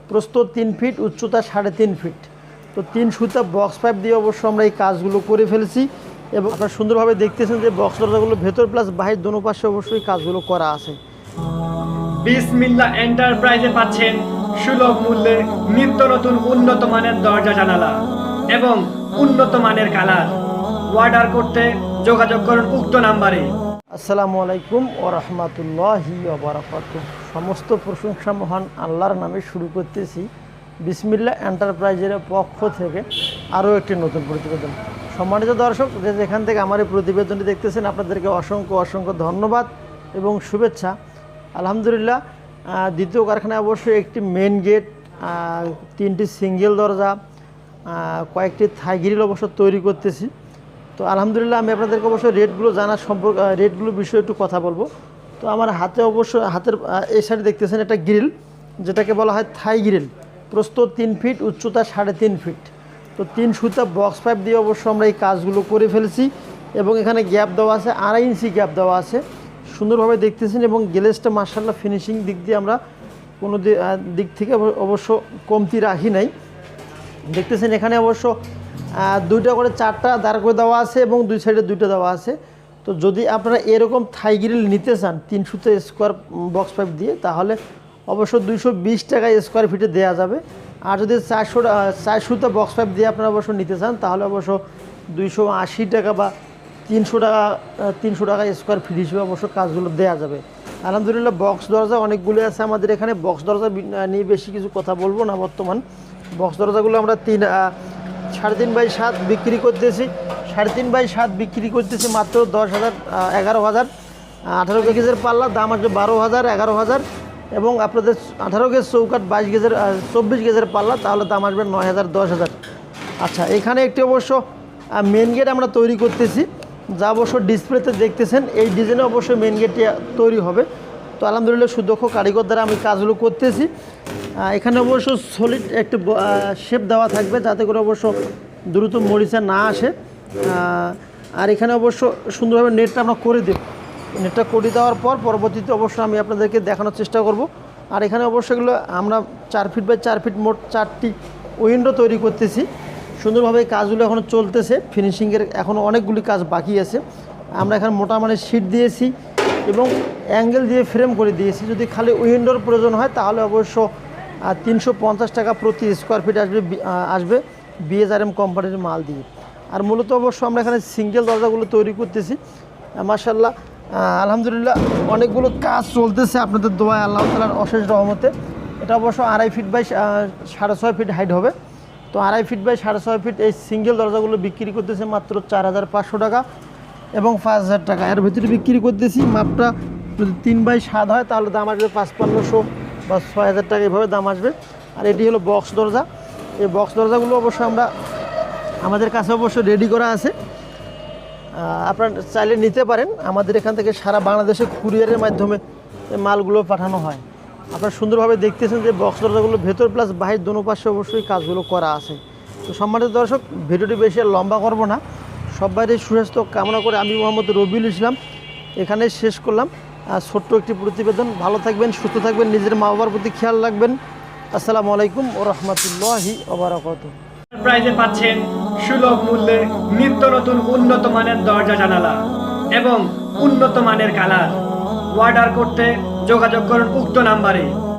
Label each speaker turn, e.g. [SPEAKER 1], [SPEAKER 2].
[SPEAKER 1] প্রস্থ 3 ফিট, উচ্চতা 3.5 ফিট। তো 3 সুতা বক্স পাইপ দিয়ে অবশ্য আমরা এই কাজগুলো করে ফেলেছি এবং আপনারা সুন্দরভাবে দেখতেছেন যে বক্স দরজাগুলো ভেতর প্লাস বাহির দোনো পাশে অবশ্যই কাজগুলো করা আছে।
[SPEAKER 2] বিসমিল্লাহ এন্টারপ্রাইজে পাচ্ছেন সুলভ মূল্যে নিত্য নতুন উন্নত মানের দরজা জানালা এবং উন্নত মানের কালার। অর্ডার করতে যোগাযোগ করুন উক্ত নাম্বারে।
[SPEAKER 1] আসসালামু আলাইকুম ওয়া রাহমাতুল্লাহি ওয়া বারাকাতুহু। সমস্ত প্রশংসা মহান আল্লাহর নামে শুরু করতেছি। বিসমিল্লাহ এন্টারপ্রাইজের পক্ষ থেকে আরও একটি নতুন প্রতিবেদন। সম্মানিত দর্শক, যেখান থেকে আমার এই প্রতিবেদনটি দেখতেছেন আপনাদেরকে অসংখ্য অসংখ্য ধন্যবাদ এবং শুভেচ্ছা। আলহামদুলিল্লাহ, দ্বিতীয় কারখানায় অবশ্যই একটি মেন গেট, 3টি সিঙ্গেল দরজা, কয়েকটি থাই গ্রিল অবশ্য তৈরি করতেছি। তো আলহামদুলিল্লাহ, আমি আপনাদেরকে অবশ্যই রেটগুলো জানার রেটগুলো বিষয়ে একটু কথা বলবো। তো আমার হাতে অবশ্যই হাতের এই সাইডে দেখতেছেন একটা গ্রিল, যেটাকে বলা হয় থাই গ্রিল। প্রস্থ 3 ফিট, উচ্চতা 3.5 ফিট। তো 3 সুতা বক্স পাইপ দিয়ে অবশ্য আমরা এই কাজগুলো করে ফেলেছি এবং এখানে গ্যাপ দেওয়া আছে, 2.5 ইঞ্চি গ্যাপ দেওয়া আছে। সুন্দরভাবে দেখতেছেন এবং গ্লেজটা মার্শাল্লাহ ফিনিশিং দিক দিয়ে আমরা কোনো দিক থেকে অবশ্য কমতি রাখি নাই। দেখতেছেন এখানে অবশ্য 2টা করে 4টা দাঁড় করে দেওয়া আছে এবং 2 সাইডে 2টা দেওয়া আছে। তো যদি আপনারা এরকম থাই গ্রিল নিতে চান 3 সুতা স্কোয়ার বক্স পাইপ দিয়ে, তাহলে অবশ্য 220 টাকা স্কোয়ার ফিটে দেওয়া যাবে। আর যদি 4 সুতা বক্স পাইপ দিয়ে আপনারা অবশ্য নিতে চান, তাহলে অবশ্য 280 টাকা বা 300 টাকা স্কোয়ার ফিট হিসেবে অবশ্য কাজগুলো দেওয়া যাবে। আলহামদুলিল্লাহ, বক্স দরজা অনেকগুলো আছে আমাদের এখানে। বক্স দরজা নিয়ে বেশি কিছু কথা বলবো না। বর্তমান বক্স দরজাগুলো আমরা 3.5 বাই 7 বিক্রি করতেছি। 3.5 বাই 7 বিক্রি করতেছি মাত্র 10,000, 11,000। 18 গেজের পাল্লা দাম আসবে 12,000, 11,000 এবং আপনাদের 18 গেজ চৌকাঠ 24 গেজের পাল্লা, তাহলে দাম আসবে 9,000, 10,000। আচ্ছা, এখানে একটি অবশ্য মেন গেট আমরা তৈরি করতেছি, যা অবশ্য ডিসপ্লেতে দেখতেছেন। এই ডিজাইনে অবশ্যই মেন গেটটি তৈরি হবে। তো আলহামদুলিল্লাহ, সুদক্ষ কারিগর দ্বারা আমি কাজগুলো করতেছি। এখানে অবশ্য সলিড একটা শেপ দেওয়া থাকবে, যাতে করে অবশ্য দ্রুত মরিচা না আসে। আর এখানে অবশ্য সুন্দরভাবে নেটটা আমরা করে দেব। নেটটা করে দেওয়ার পর পরবর্তীতে অবশ্য আমি আপনাদেরকে দেখানোর চেষ্টা করব। আর এখানে অবশ্য এগুলো আমরা 4 ফিট বাই 4 ফিট মোট 4টি উইন্ডো তৈরি করতেছি। সুন্দরভাবে এই কাজগুলো এখনও চলতেছে। ফিনিশিংয়ের এখনও অনেকগুলি কাজ বাকি আছে। আমরা এখানে মোটা মানের শিট দিয়েছি এবং অ্যাঙ্গেল দিয়ে ফ্রেম করে দিয়েছি। যদি খালি উইন্ডোর প্রয়োজন হয়, তাহলে অবশ্য 350 টাকা প্রতি স্কোয়ার ফিট আসবে BSRM কোম্পানির মাল দিয়ে। আর মূলত অবশ্য আমরা এখানে সিঙ্গেল দরজাগুলো তৈরি করতেছি। মাশাআল্লাহ, আলহামদুলিল্লাহ, অনেকগুলো কাজ চলতেছে আপনাদের দোয়ায়, আল্লাহ তাআলার অশেষ রহমতে। এটা অবশ্য 2.5 ফিট বাই 6.5 ফিট হাইট হবে। তো 2.5 ফিট বাই 6.5 ফিট এই সিঙ্গেল দরজাগুলো বিক্রি করতেছে মাত্র 4,500 টাকা এবং 5,000 টাকা। এর ভিতরে বিক্রি করতেছি মাপটা যদি 3 বাই 7 হয়, তাহলে দাম আসবে 5,500 বা 6,000 টাকা, এভাবে দাম আসবে। আর এটি হলো বক্স দরজা। এই বক্স দরজাগুলো অবশ্য আমাদের কাছে অবশ্য রেডি করা আছে। আপনারা চাইলে নিতে পারেন। আমাদের এখান থেকে সারা বাংলাদেশে কুরিয়ারের মাধ্যমে এই মালগুলো পাঠানো হয়। আপনারা সুন্দরভাবে দেখতেছেন যে বক্স দরজাগুলো ভেতর প্লাস বাহির দোনো পাশে অবশ্যই কাজগুলো করা আছে। তো সম্মানিত দর্শক, ভিডিওটি বেশি আর লম্বা করব না। সবাইয়ের সুস্বাস্থ্য কামনা করে আমি মোহাম্মদ রবিউল ইসলাম এখানে শেষ করলাম ছোট্ট একটি প্রতিবেদন। ভালো থাকবেন, সুস্থ থাকবেন, নিজের মা বাবার প্রতি খেয়াল রাখবেন। আসসালামু আলাইকুম ওয়া রাহমাতুল্লাহি ওয়া বারাকাতুহু।
[SPEAKER 2] প্রাইজে পাচ্ছেন সুলভ মূল্যে নিত্য নতুন উন্নত মানের দরজা জানালা এবং উন্নত মানের কালার। অর্ডার করতে যোগাযোগ করুন উক্ত নাম্বারে।